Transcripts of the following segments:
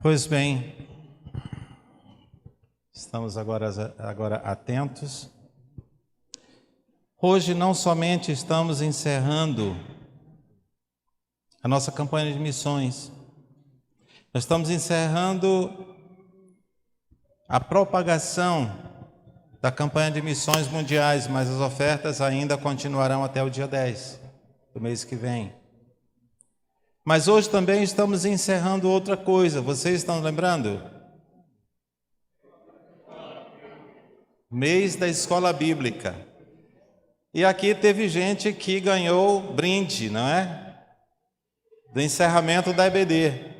Pois bem, estamos agora atentos. Hoje não somente estamos encerrando a nossa campanha de missões, nós estamos encerrando a propagação da campanha de missões mundiais, mas as ofertas ainda continuarão até o dia 10 do mês que vem. Mas hoje também estamos encerrando outra coisa, vocês estão lembrando? Mês da Escola Bíblica. E aqui teve gente que ganhou brinde, não é? Do encerramento da EBD.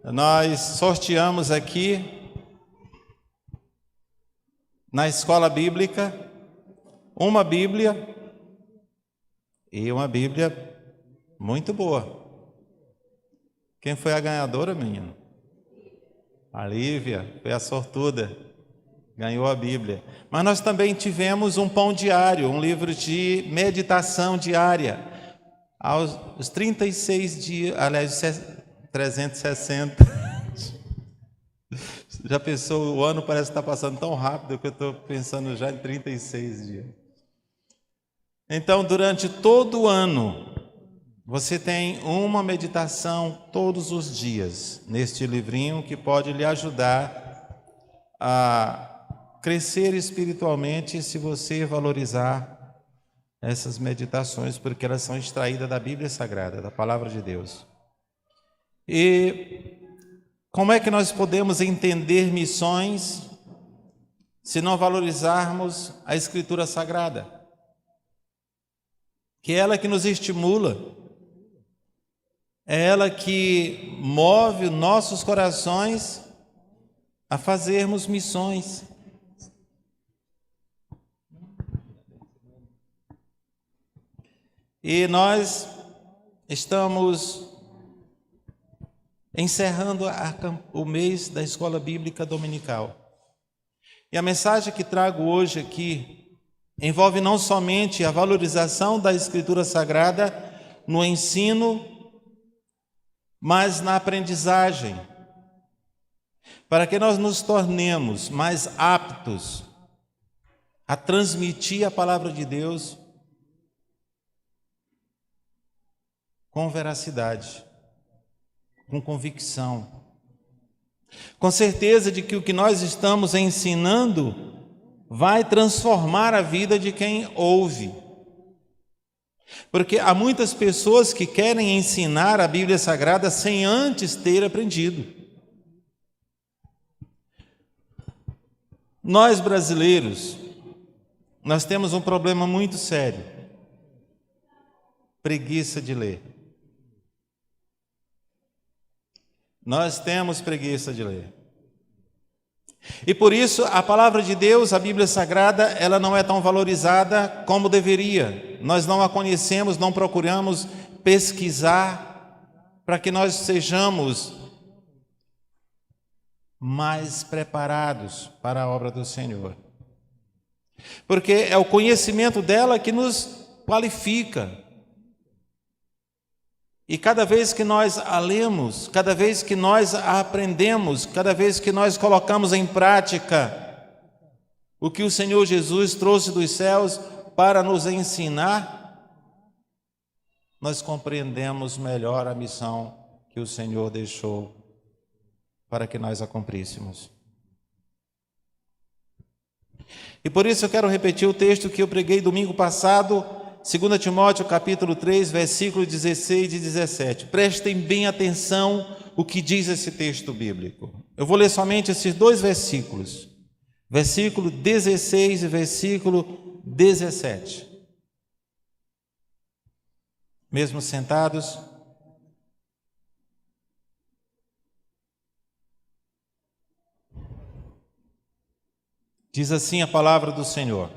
Nós sorteamos aqui, na Escola Bíblica, uma Bíblia, e uma Bíblia muito boa. Quem foi a ganhadora, menino? A Lívia, foi a sortuda, ganhou a Bíblia. Mas nós também tivemos um pão diário, um livro de meditação diária, aos 36 dias, aliás, 360. Já pensou, o ano parece estar passando tão rápido que eu estou pensando já em 36 dias. Então, durante todo o ano, você tem uma meditação todos os dias neste livrinho que pode lhe ajudar a crescer espiritualmente se você valorizar essas meditações, porque elas são extraídas da Bíblia Sagrada, da Palavra de Deus. E como é que nós podemos entender missões se não valorizarmos a Escritura Sagrada? Que é ela que nos estimula, é ela que move nossos corações a fazermos missões. E nós estamos encerrando o mês da Escola Bíblica Dominical. E a mensagem que trago hoje aqui envolve não somente a valorização da Escritura Sagrada no ensino, mas na aprendizagem, para que nós nos tornemos mais aptos a transmitir a palavra de Deus com veracidade, com convicção, com certeza de que o que nós estamos ensinando vai transformar a vida de quem ouve. Porque há muitas pessoas que querem ensinar a Bíblia Sagrada sem antes ter aprendido. Nós brasileiros, nós temos um problema muito sério: preguiça de ler. Nós temos preguiça de ler. E por isso a palavra de Deus, a Bíblia Sagrada, ela não é tão valorizada como deveria. Nós não a conhecemos, não procuramos pesquisar para que nós sejamos mais preparados para a obra do Senhor. Porque é o conhecimento dela que nos qualifica. E cada vez que nós a lemos, cada vez que nós a aprendemos, cada vez que nós colocamos em prática o que o Senhor Jesus trouxe dos céus para nos ensinar, nós compreendemos melhor a missão que o Senhor deixou para que nós a cumpríssemos. E por isso eu quero repetir o texto que eu preguei domingo passado, 2 Timóteo capítulo 3, versículos 16 e 17. Prestem bem atenção o que diz esse texto bíblico. Eu vou ler somente esses dois versículos. Versículo 16 e versículo 17. Mesmo sentados. Diz assim a palavra do Senhor.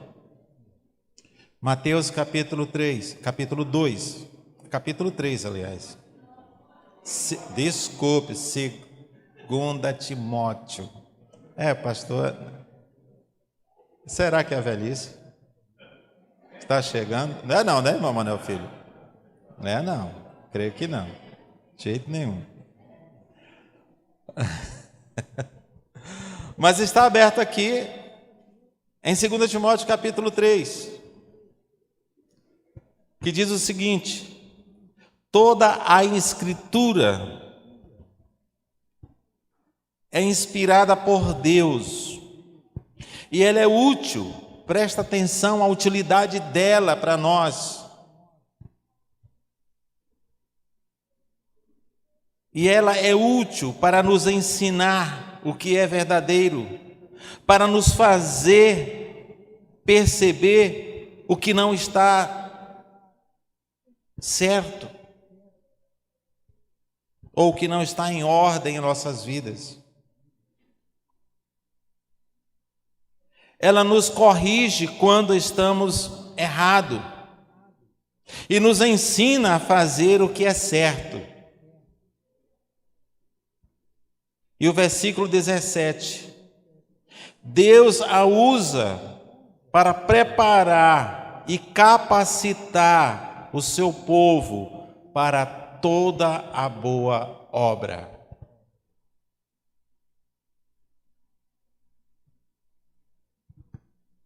Mateus capítulo 3, capítulo 2, capítulo 3, aliás. Desculpe, 2 Timóteo. Pastor, será que é a velhice? Está chegando? Não é não, né, irmão Manuel Filho? Não é não, creio que não, de jeito nenhum. Mas está aberto aqui em 2 Timóteo capítulo 3, que diz o seguinte: toda a Escritura é inspirada por Deus e ela é útil. Presta atenção à utilidade dela para nós. E ela é útil para nos ensinar o que é verdadeiro, para nos fazer perceber o que não está certo, ou o que não está em ordem em nossas vidas. Ela nos corrige quando estamos errados e nos ensina a fazer o que é certo. E o versículo 17: Deus a usa para preparar e capacitar o seu povo para toda a boa obra.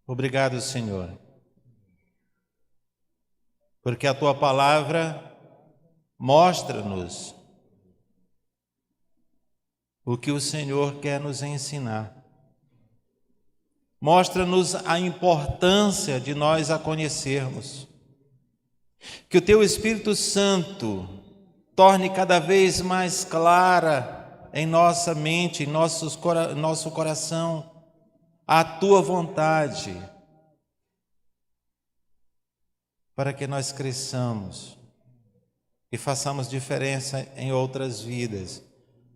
Obrigado, Senhor, porque a Tua palavra mostra-nos o que o Senhor quer nos ensinar. Mostra-nos a importância de nós a conhecermos. Que o Teu Espírito Santo torne cada vez mais clara em nossa mente, em nosso coração, a Tua vontade, para que nós cresçamos e façamos diferença em outras vidas,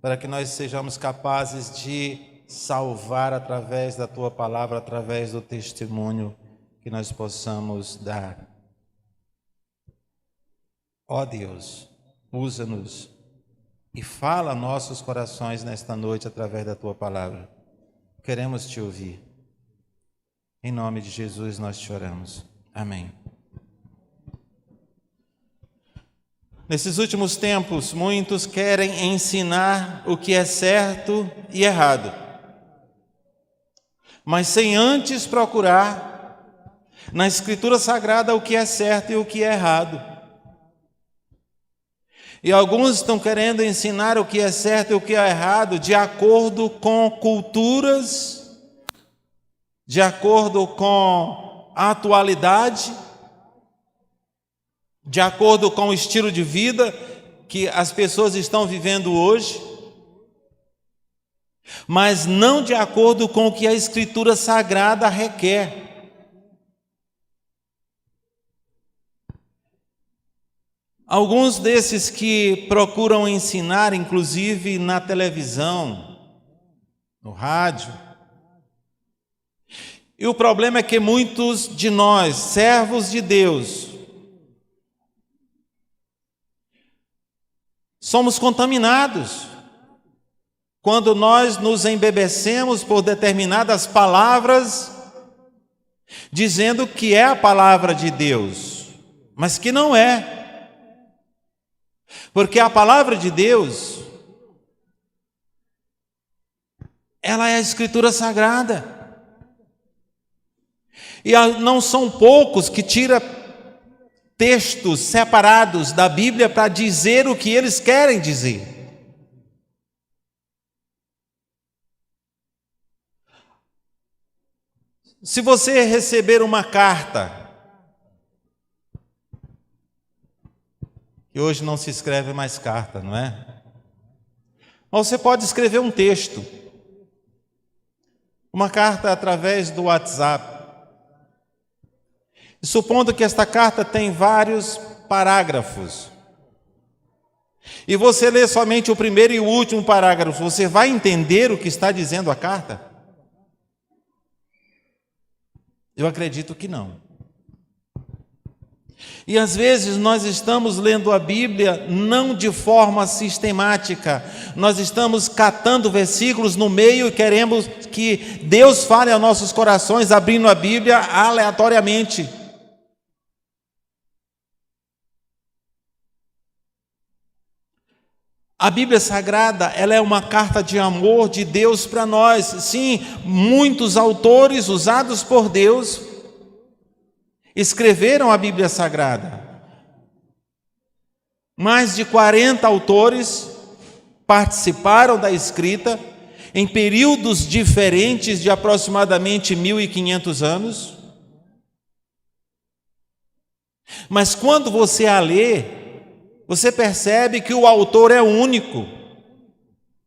para que nós sejamos capazes de salvar através da Tua palavra, através do testemunho que nós possamos dar. Ó Deus, usa-nos e fala a nossos corações nesta noite através da Tua palavra. Queremos Te ouvir. Em nome de Jesus nós te oramos. Amém. Nesses últimos tempos, muitos querem ensinar o que é certo e errado, mas sem antes procurar na Escritura Sagrada o que é certo e o que é errado. E alguns estão querendo ensinar o que é certo e o que é errado de acordo com culturas, de acordo com a atualidade, de acordo com o estilo de vida que as pessoas estão vivendo hoje, mas não de acordo com o que a Escritura Sagrada requer. Alguns desses que procuram ensinar, inclusive na televisão, no rádio. E o problema é que muitos de nós, servos de Deus, somos contaminados quando nós nos embebecemos por determinadas palavras, dizendo que é a palavra de Deus, mas que não é. Porque a palavra de Deus, ela é a Escritura Sagrada. E não são poucos que tiram textos separados da Bíblia para dizer o que eles querem dizer. Se você receber uma carta, que hoje não se escreve mais carta, não é? Mas você pode escrever um texto, uma carta através do WhatsApp. E supondo que esta carta tem vários parágrafos, e você lê somente o primeiro e o último parágrafo, você vai entender o que está dizendo a carta? Eu acredito que não. E às vezes nós estamos lendo a Bíblia não de forma sistemática, nós estamos catando versículos no meio e queremos que Deus fale aos nossos corações, abrindo a Bíblia aleatoriamente. A Bíblia Sagrada, ela é uma carta de amor de Deus para nós. Sim, muitos autores usados por Deus escreveram a Bíblia Sagrada. Mais de 40 autores participaram da escrita em períodos diferentes de aproximadamente 1500 anos. Mas quando você a lê, você percebe que o autor é único,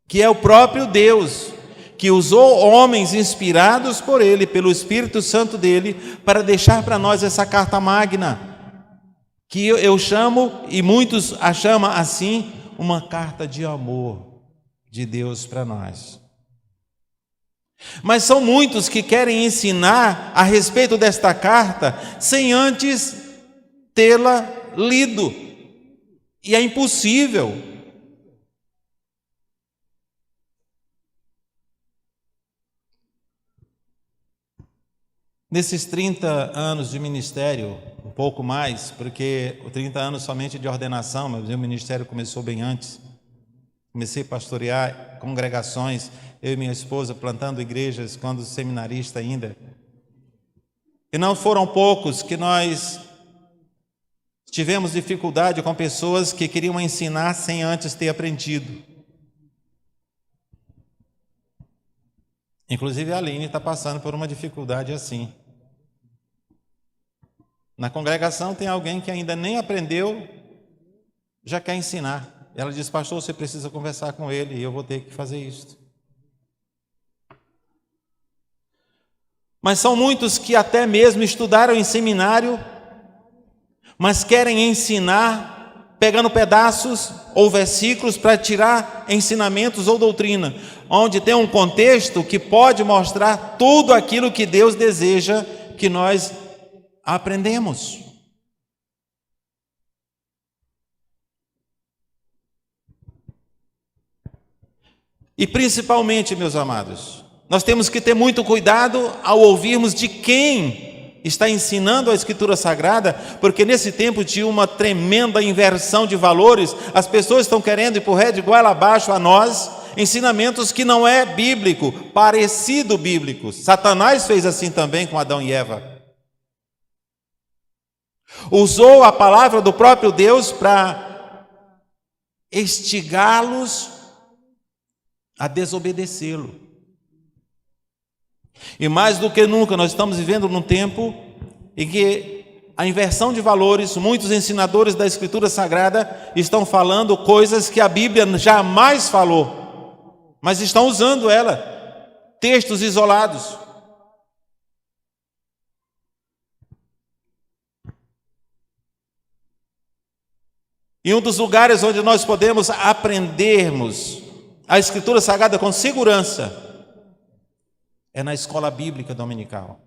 que é o próprio Deus, que usou homens inspirados por Ele, pelo Espírito Santo dele, para deixar para nós essa carta magna, que eu chamo, e muitos a chamam assim, uma carta de amor de Deus para nós. Mas são muitos que querem ensinar a respeito desta carta sem antes tê-la lido. E é impossível. Nesses 30 anos de ministério, um pouco mais, porque 30 anos somente de ordenação, mas o ministério começou bem antes. Comecei a pastorear congregações, eu e minha esposa plantando igrejas, quando seminarista ainda. E não foram poucos que nós tivemos dificuldade com pessoas que queriam ensinar sem antes ter aprendido. Inclusive a Aline está passando por uma dificuldade assim. Na congregação tem alguém que ainda nem aprendeu, já quer ensinar. Ela diz: pastor, você precisa conversar com ele e eu vou ter que fazer isso. Mas são muitos que até mesmo estudaram em seminário, mas querem ensinar pegando pedaços ou versículos para tirar ensinamentos ou doutrina, onde tem um contexto que pode mostrar tudo aquilo que Deus deseja que nós aprendemos. E principalmente, meus amados, nós temos que ter muito cuidado ao ouvirmos de quem está ensinando a Escritura Sagrada, porque nesse tempo de uma tremenda inversão de valores, as pessoas estão querendo ir por ré de goela abaixo a nós, ensinamentos que não é bíblico, parecido bíblicos. Satanás fez assim também com Adão e Eva. Usou a palavra do próprio Deus para instigá-los a desobedecê-lo. E mais do que nunca, nós estamos vivendo num tempo em que a inversão de valores, muitos ensinadores da Escritura Sagrada estão falando coisas que a Bíblia jamais falou, mas estão usando ela, textos isolados. E um dos lugares onde nós podemos aprendermos a Escritura Sagrada com segurança é na escola bíblica dominical.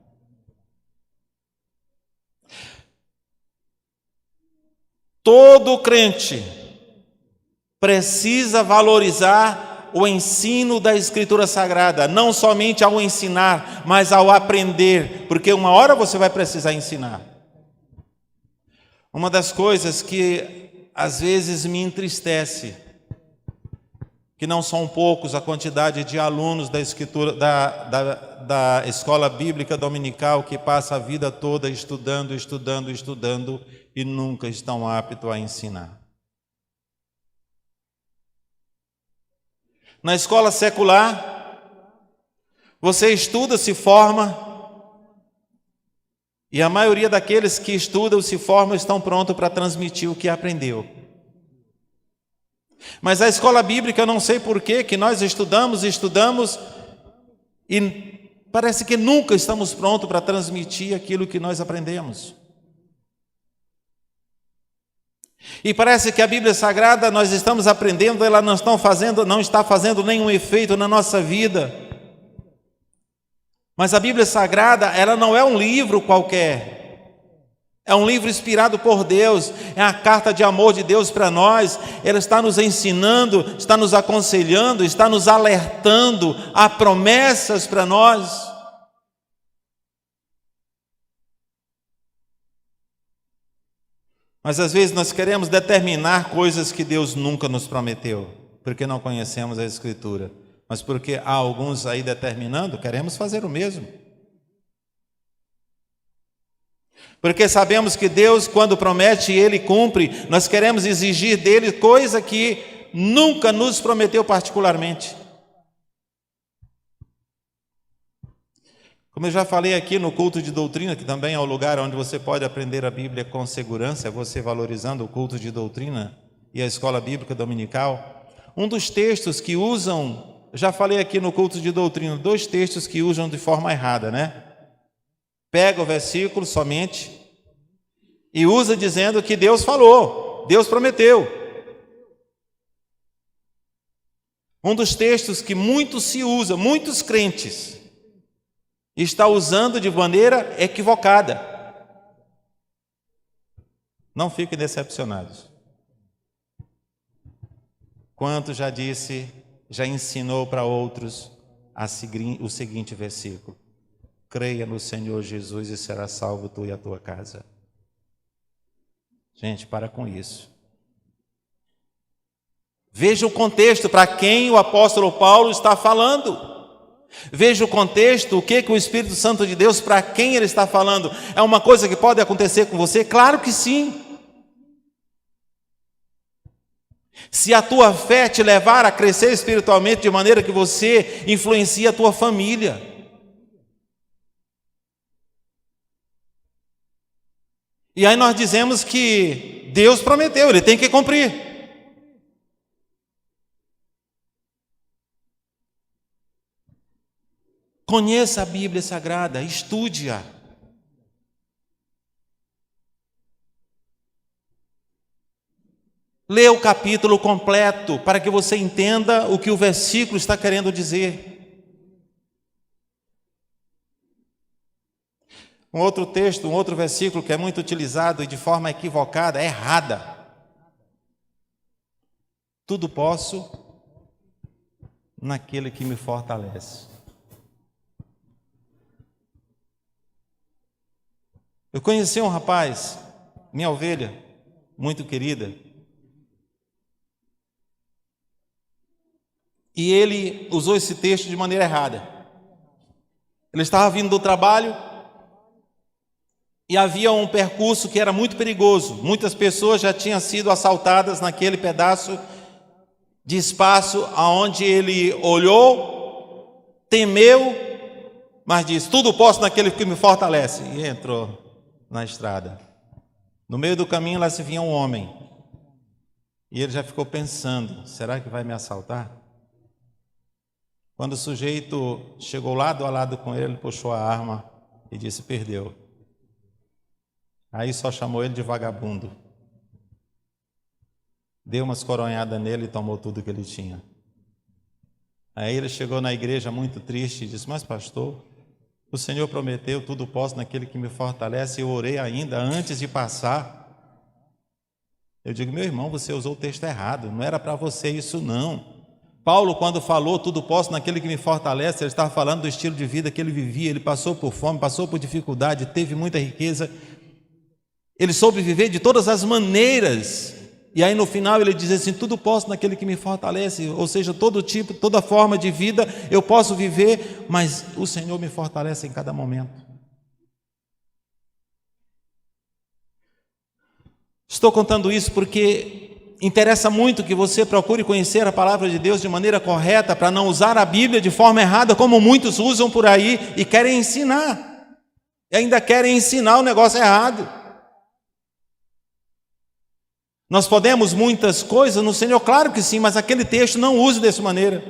Todo crente precisa valorizar o ensino da Escritura Sagrada, não somente ao ensinar, mas ao aprender, porque uma hora você vai precisar ensinar. Uma das coisas que às vezes me entristece, que não são poucos a quantidade de alunos da escola bíblica dominical que passa a vida toda estudando e nunca estão aptos a ensinar. Na escola secular, você estuda, se forma, e a maioria daqueles que estudam, se formam, estão prontos para transmitir o que aprendeu. Mas a escola bíblica, eu não sei por que nós estudamos e parece que nunca estamos prontos para transmitir aquilo que nós aprendemos. E parece que a Bíblia Sagrada nós estamos aprendendo, ela não está fazendo nenhum efeito na nossa vida. Mas a Bíblia Sagrada, ela não é um livro qualquer. É um livro inspirado por Deus, é a carta de amor de Deus para nós. Ela está nos ensinando, está nos aconselhando, está nos alertando, há promessas para nós. Mas às vezes nós queremos determinar coisas que Deus nunca nos prometeu. porque não conhecemos a Escritura, mas porque há alguns aí determinando, queremos fazer o mesmo. Porque sabemos que Deus, quando promete, Ele cumpre. Nós queremos exigir dele coisa que nunca nos prometeu particularmente. Como eu já falei aqui no culto de doutrina, que também é o lugar onde você pode aprender a Bíblia com segurança, você valorizando o culto de doutrina e a escola bíblica dominical. Um dos textos que usam, já falei aqui no culto de doutrina, 2 textos que usam de forma errada, né? Pega o versículo somente e usa dizendo que Deus falou, Deus prometeu. Um dos textos que muito se usa, muitos crentes está usando de maneira equivocada. Não fiquem decepcionados. Quanto já disse, já ensinou para outros o seguinte versículo: creia no Senhor Jesus e será salvo tu e a tua casa. Gente, para com isso. Veja o contexto para quem o apóstolo Paulo está falando. Veja o contexto, o que o Espírito Santo de Deus, para quem ele está falando. É uma coisa que pode acontecer com você? Claro que sim. Se a tua fé te levar a crescer espiritualmente de maneira que você influencia a tua família. E aí nós dizemos que Deus prometeu, Ele tem que cumprir. Conheça a Bíblia Sagrada, estude-a. Leia o capítulo completo para que você entenda o que o versículo está querendo dizer. Um outro texto, um outro versículo que é muito utilizado e de forma equivocada, errada. Tudo posso naquele que me fortalece. Eu conheci um rapaz, minha ovelha, muito querida, e ele usou esse texto de maneira errada. Ele estava vindo do trabalho e havia um percurso que era muito perigoso. Muitas pessoas já tinham sido assaltadas naquele pedaço de espaço aonde ele olhou, temeu, mas disse: tudo posso naquele que me fortalece. E entrou na estrada. No meio do caminho lá se vinha um homem. E ele já ficou pensando: será que vai me assaltar? Quando o sujeito chegou lado a lado com ele, puxou a arma e disse: perdeu. Aí só chamou ele de vagabundo. Deu umas coronhadas nele e tomou tudo que ele tinha. Aí ele chegou na igreja muito triste e disse: mas pastor, o Senhor prometeu, tudo posso naquele que me fortalece. Eu orei ainda antes de passar. Eu digo: meu irmão, você usou o texto errado, não era para você isso não. Paulo, quando falou tudo posso naquele que me fortalece, ele estava falando do estilo de vida que ele vivia. Ele passou por fome, passou por dificuldade, teve muita riqueza. Ele soube viver de todas as maneiras. E aí no final ele diz assim: tudo posso naquele que me fortalece. Ou seja, todo tipo, toda forma de vida eu posso viver, mas o Senhor me fortalece em cada momento. Estou contando isso porque interessa muito que você procure conhecer a palavra de Deus de maneira correta, para não usar a Bíblia de forma errada, como muitos usam por aí e querem ensinar. E ainda querem ensinar o negócio errado. Nós podemos muitas coisas no Senhor, claro que sim, mas aquele texto não use dessa maneira.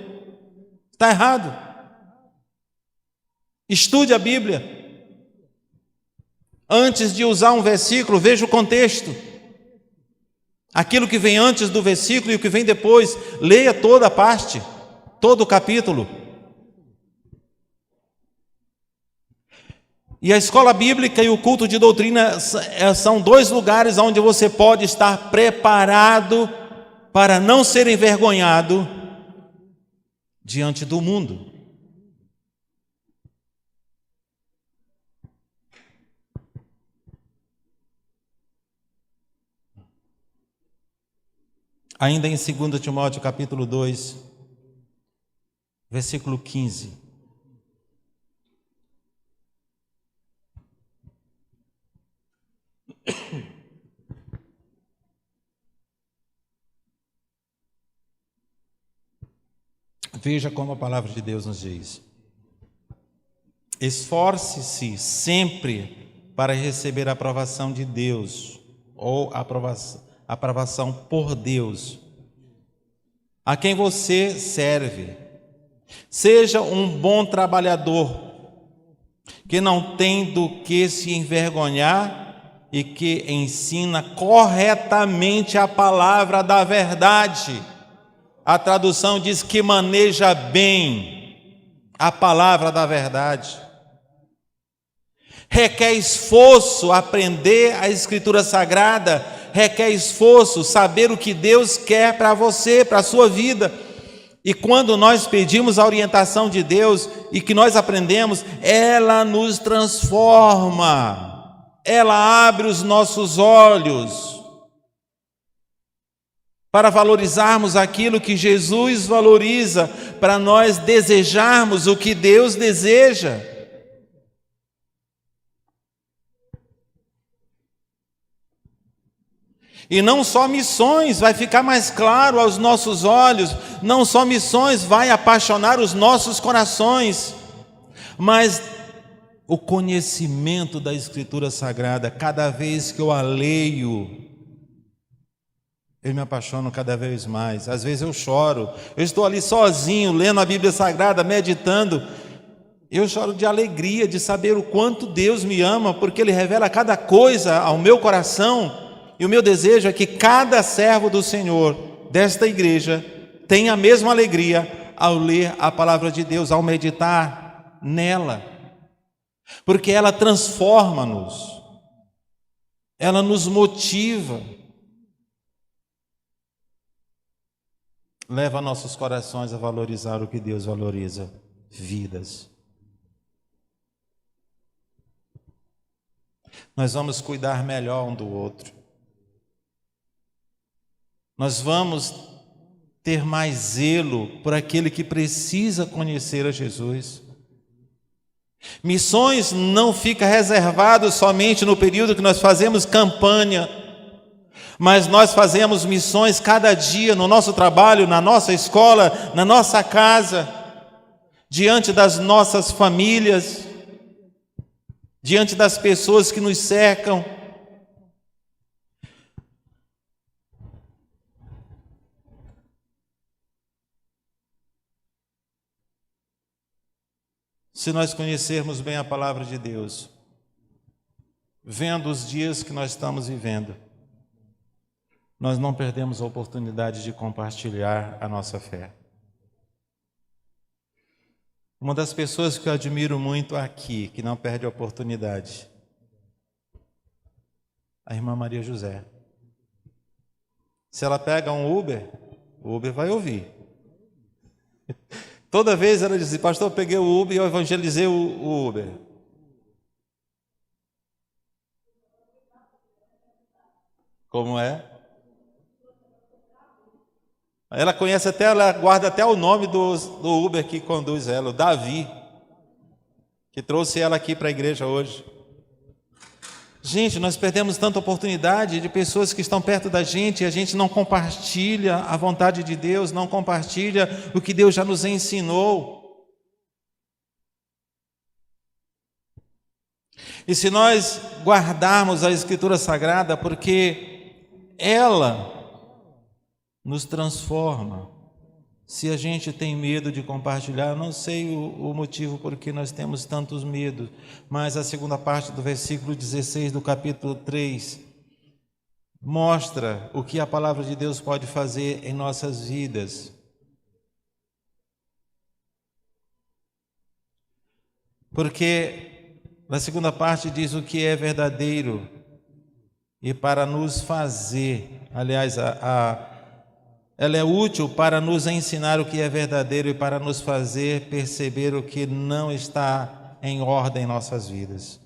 Está errado. Estude a Bíblia. Antes de usar um versículo, veja o contexto. Aquilo que vem antes do versículo e o que vem depois. Leia toda a parte, todo o capítulo. E a escola bíblica e o culto de doutrina são 2 lugares onde você pode estar preparado para não ser envergonhado diante do mundo. Ainda em 2 Timóteo capítulo 2, versículo 15. Veja como a palavra de Deus nos diz: esforce-se sempre para receber a aprovação de Deus, ou aprovação por Deus, a quem você serve. Seja um bom trabalhador, que não tem do que se envergonhar e que ensina corretamente a palavra da verdade. A tradução diz que maneja bem a palavra da verdade. Requer esforço aprender a Escritura Sagrada, requer esforço saber o que Deus quer para você, para a sua vida. E quando nós pedimos a orientação de Deus e que nós aprendemos, ela nos transforma, ela abre os nossos olhos para valorizarmos aquilo que Jesus valoriza, para nós desejarmos o que Deus deseja. E não só missões vai ficar mais claro aos nossos olhos, não só missões vai apaixonar os nossos corações, mas o conhecimento da Escritura Sagrada. Cada vez que eu a leio, eu me apaixono cada vez mais. Às vezes eu choro, eu estou ali sozinho, lendo a Bíblia Sagrada, meditando, eu choro de alegria, de saber o quanto Deus me ama, porque Ele revela cada coisa ao meu coração. E o meu desejo é que cada servo do Senhor, desta igreja, tenha a mesma alegria ao ler a palavra de Deus, ao meditar nela, porque ela transforma-nos, ela nos motiva, leva nossos corações a valorizar o que Deus valoriza: vidas. Nós vamos cuidar melhor um do outro. Nós vamos ter mais zelo por aquele que precisa conhecer a Jesus. Missões não fica reservado somente no período que nós fazemos campanha, mas nós fazemos missões cada dia no nosso trabalho, na nossa escola, na nossa casa, diante das nossas famílias, diante das pessoas que nos cercam. Se nós conhecermos bem a palavra de Deus, vendo os dias que nós estamos vivendo, nós não perdemos a oportunidade de compartilhar a nossa fé. Uma das pessoas que eu admiro muito aqui, que não perde a oportunidade, a irmã Maria José. Se ela pega um Uber, o Uber vai ouvir. Toda vez ela diz: pastor, eu peguei o Uber e eu evangelizei o Uber. Como é? Ela conhece até, ela guarda até o nome do Uber que conduz ela, o Davi, que trouxe ela aqui para a igreja hoje. Gente, nós perdemos tanta oportunidade de pessoas que estão perto da gente e a gente não compartilha a vontade de Deus, não compartilha o que Deus já nos ensinou. E se nós guardarmos a Escritura Sagrada, porque ela nos transforma. Se a gente tem medo de compartilhar, eu não sei o motivo por que nós temos tantos medos, mas a segunda parte do versículo 16 do capítulo 3 mostra o que a palavra de Deus pode fazer em nossas vidas. Porque na segunda parte diz o que é verdadeiro e para nos fazer, aliás, ela é útil para nos ensinar o que é verdadeiro e para nos fazer perceber o que não está em ordem em nossas vidas.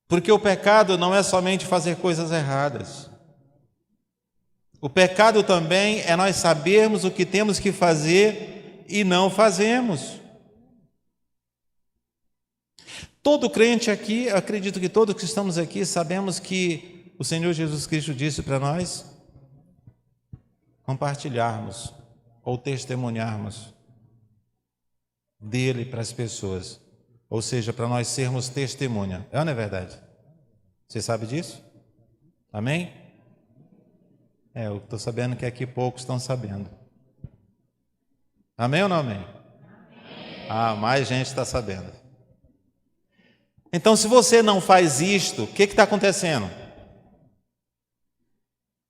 Porque o pecado não é somente fazer coisas erradas. O pecado também é nós sabermos o que temos que fazer e não fazemos. Todo crente aqui, acredito que todos que estamos aqui, sabemos que o Senhor Jesus Cristo disse para nós compartilharmos ou testemunharmos dele para as pessoas. Ou seja, para nós sermos testemunha. É ou não é verdade? Você sabe disso? Amém? Eu estou sabendo que aqui poucos estão sabendo. Amém ou não amém? Mais gente está sabendo. Então, se você não faz isto, o que está acontecendo?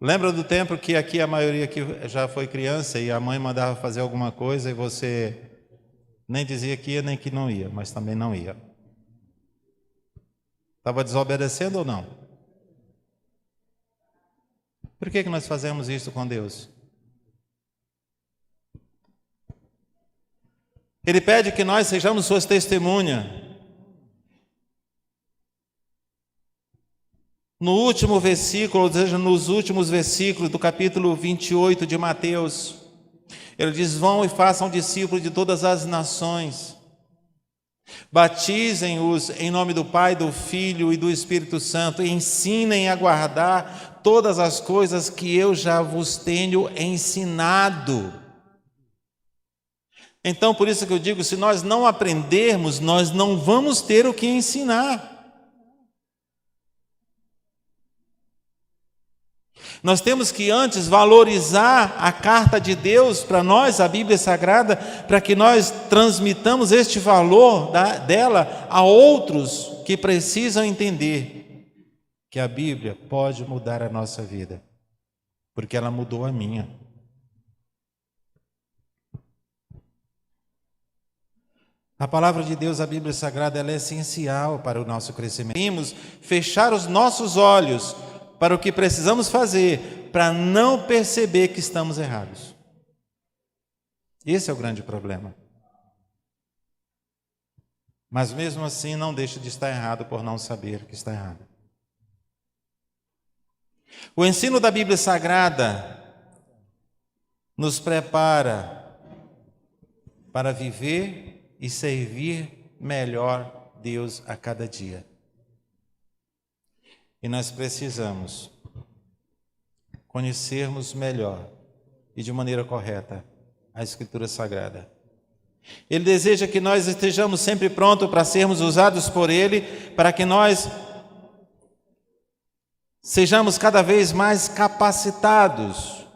Lembra do tempo que aqui a maioria aqui já foi criança e a mãe mandava fazer alguma coisa e você nem dizia que ia nem que não ia, mas também não ia. Estava desobedecendo ou não? Por que nós fazemos isso com Deus? Ele pede que nós sejamos suas testemunhas. No último versículo, ou seja, nos últimos versículos do capítulo 28 de Mateus, ele diz: vão e façam discípulos de todas as nações, batizem-os em nome do Pai, do Filho e do Espírito Santo, e ensinem a guardar todas as coisas que eu já vos tenho ensinado. Então, por isso que eu digo, se nós não aprendermos, nós não vamos ter o que ensinar. Nós temos que antes valorizar a carta de Deus para nós, a Bíblia Sagrada, para que nós transmitamos este valor dela a outros que precisam entender que a Bíblia pode mudar a nossa vida, porque ela mudou a minha. A palavra de Deus, a Bíblia Sagrada, ela é essencial para o nosso crescimento. Devemos fechar os nossos olhos para o que precisamos fazer, para não perceber que estamos errados. Esse é o grande problema. Mas mesmo assim, não deixe de estar errado por não saber que está errado. O ensino da Bíblia Sagrada nos prepara para viver e servir melhor Deus a cada dia. E nós precisamos conhecermos melhor e de maneira correta a Escritura Sagrada. Ele deseja que nós estejamos sempre prontos para sermos usados por Ele, para que nós sejamos cada vez mais capacitados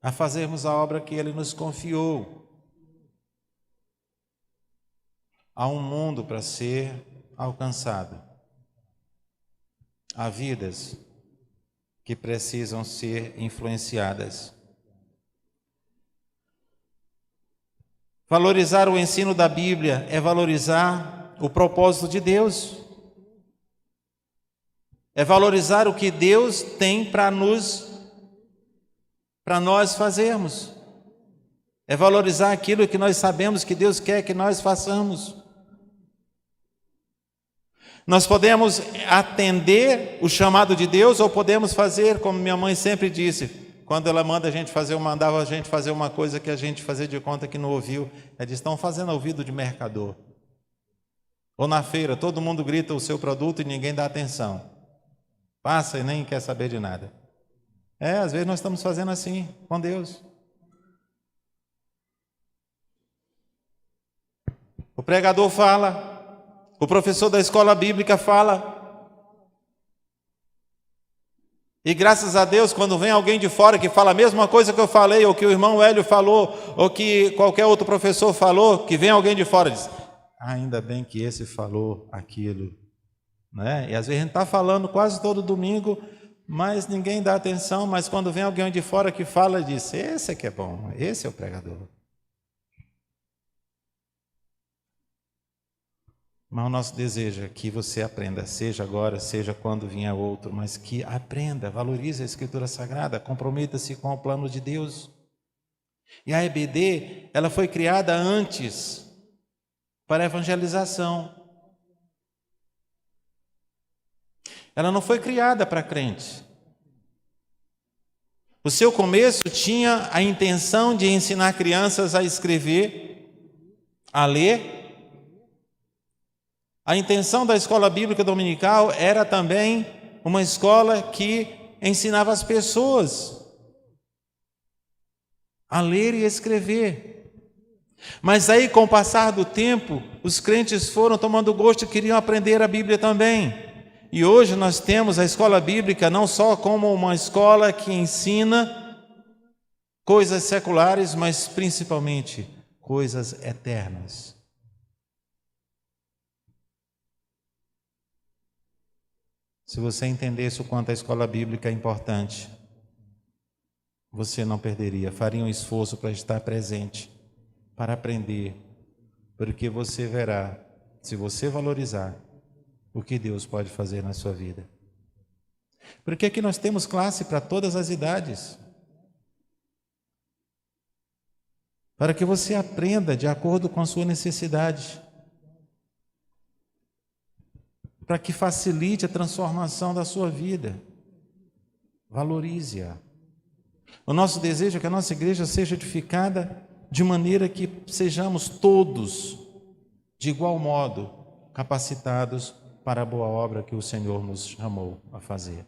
a fazermos a obra que Ele nos confiou. Há um mundo para ser alcançado. Há vidas que precisam ser influenciadas. Valorizar o ensino da Bíblia é valorizar o propósito de Deus. É valorizar o que Deus tem para nós fazermos. É valorizar aquilo que nós sabemos que Deus quer que nós façamos. Nós podemos atender o chamado de Deus ou podemos fazer, como minha mãe sempre disse, quando ela mandava a gente fazer uma coisa que a gente fazia de conta que não ouviu. Ela diz: estão fazendo ouvido de mercador. Ou na feira, todo mundo grita o seu produto e ninguém dá atenção. Passa e nem quer saber de nada. Às vezes nós estamos fazendo assim com Deus. O pregador fala, o professor da escola bíblica fala. E graças a Deus, quando vem alguém de fora que fala a mesma coisa que eu falei, ou que o irmão Hélio falou, ou que qualquer outro professor falou, que vem alguém de fora e diz: ainda bem que esse falou aquilo. Né? E às vezes a gente está falando quase todo domingo, mas ninguém dá atenção, mas quando vem alguém de fora que fala, diz: esse é que é bom, esse é o pregador. Mas o nosso desejo é que você aprenda, seja agora, seja quando vier outro, mas que aprenda, valorize a Escritura Sagrada, comprometa-se com o plano de Deus. E a EBD, ela foi criada antes para a evangelização. Ela não foi criada para crente. O seu começo tinha a intenção de ensinar crianças a escrever, a ler. A intenção da escola bíblica dominical era também uma escola que ensinava as pessoas a ler e escrever. Mas aí, com o passar do tempo, os crentes foram tomando gosto e queriam aprender a Bíblia também. E hoje nós temos a escola bíblica não só como uma escola que ensina coisas seculares, mas principalmente coisas eternas. Se você entendesse o quanto a escola bíblica é importante, você não perderia, faria um esforço para estar presente, para aprender, porque você verá, se você valorizar, o que Deus pode fazer na sua vida. Porque aqui nós temos classe para todas as idades, para que você aprenda de acordo com a sua necessidade, para que facilite a transformação da sua vida. Valorize-a. O nosso desejo é que a nossa igreja seja edificada de maneira que sejamos todos, de igual modo, capacitados para a boa obra que o Senhor nos chamou a fazer.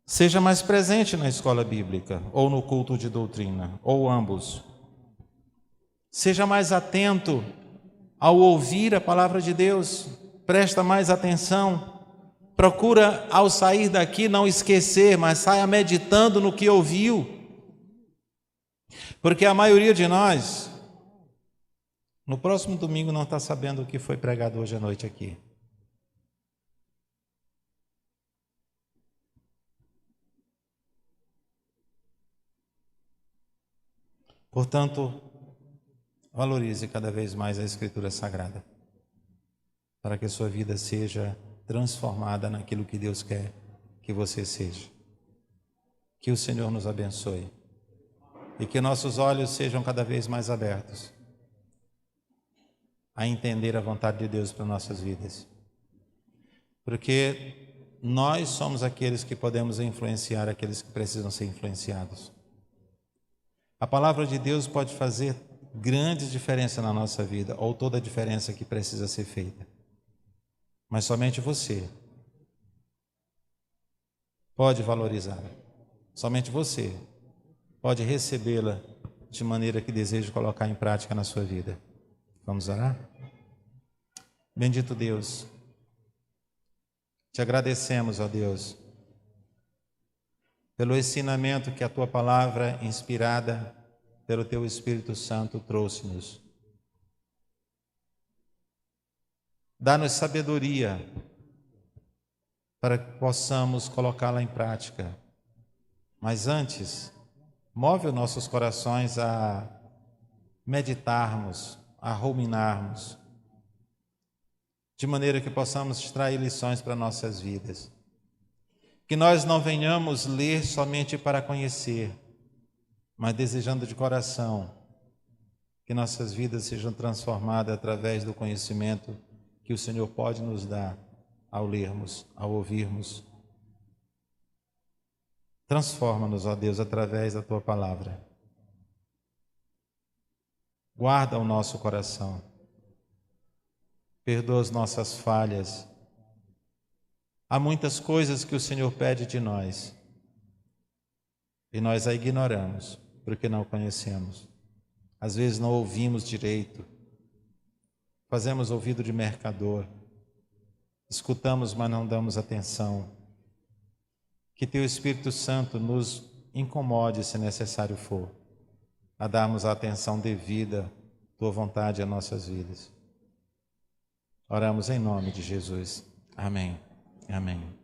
Seja mais presente na escola bíblica, ou no culto de doutrina, ou ambos. Seja mais atento ao ouvir a palavra de Deus, presta mais atenção, procura ao sair daqui não esquecer, mas saia meditando no que ouviu. Porque a maioria de nós, no próximo domingo, não está sabendo o que foi pregado hoje à noite aqui. Portanto, valorize cada vez mais a Escritura Sagrada, para que a sua vida seja transformada naquilo que Deus quer que você seja. Que o Senhor nos abençoe e que nossos olhos sejam cada vez mais abertos a entender a vontade de Deus para nossas vidas. Porque nós somos aqueles que podemos influenciar aqueles que precisam ser influenciados. A palavra de Deus pode fazer grande diferença na nossa vida, ou toda a diferença que precisa ser feita. Mas somente você pode valorizá-la. Somente você pode recebê-la de maneira que deseja colocar em prática na sua vida. Vamos orar? Bendito Deus, te agradecemos, ó Deus, pelo ensinamento que a Tua palavra, inspirada pelo Teu Espírito Santo, trouxe-nos. Dá-nos sabedoria para que possamos colocá-la em prática. Mas antes, move os nossos corações a meditarmos, a ruminarmos, de maneira que possamos extrair lições para nossas vidas. Que nós não venhamos ler somente para conhecer, mas desejando de coração que nossas vidas sejam transformadas através do conhecimento que o Senhor pode nos dar ao lermos, ao ouvirmos. Transforma-nos, ó Deus, através da Tua palavra. Guarda o nosso coração. Perdoa as nossas falhas. Há muitas coisas que o Senhor pede de nós e nós a ignoramos porque não conhecemos. Às vezes não ouvimos direito, fazemos ouvido de mercador, escutamos, mas não damos atenção. Que Teu Espírito Santo nos incomode, se necessário for, a darmos a atenção devida, Tua vontade às nossas vidas. Oramos em nome de Jesus. Amém. Amém.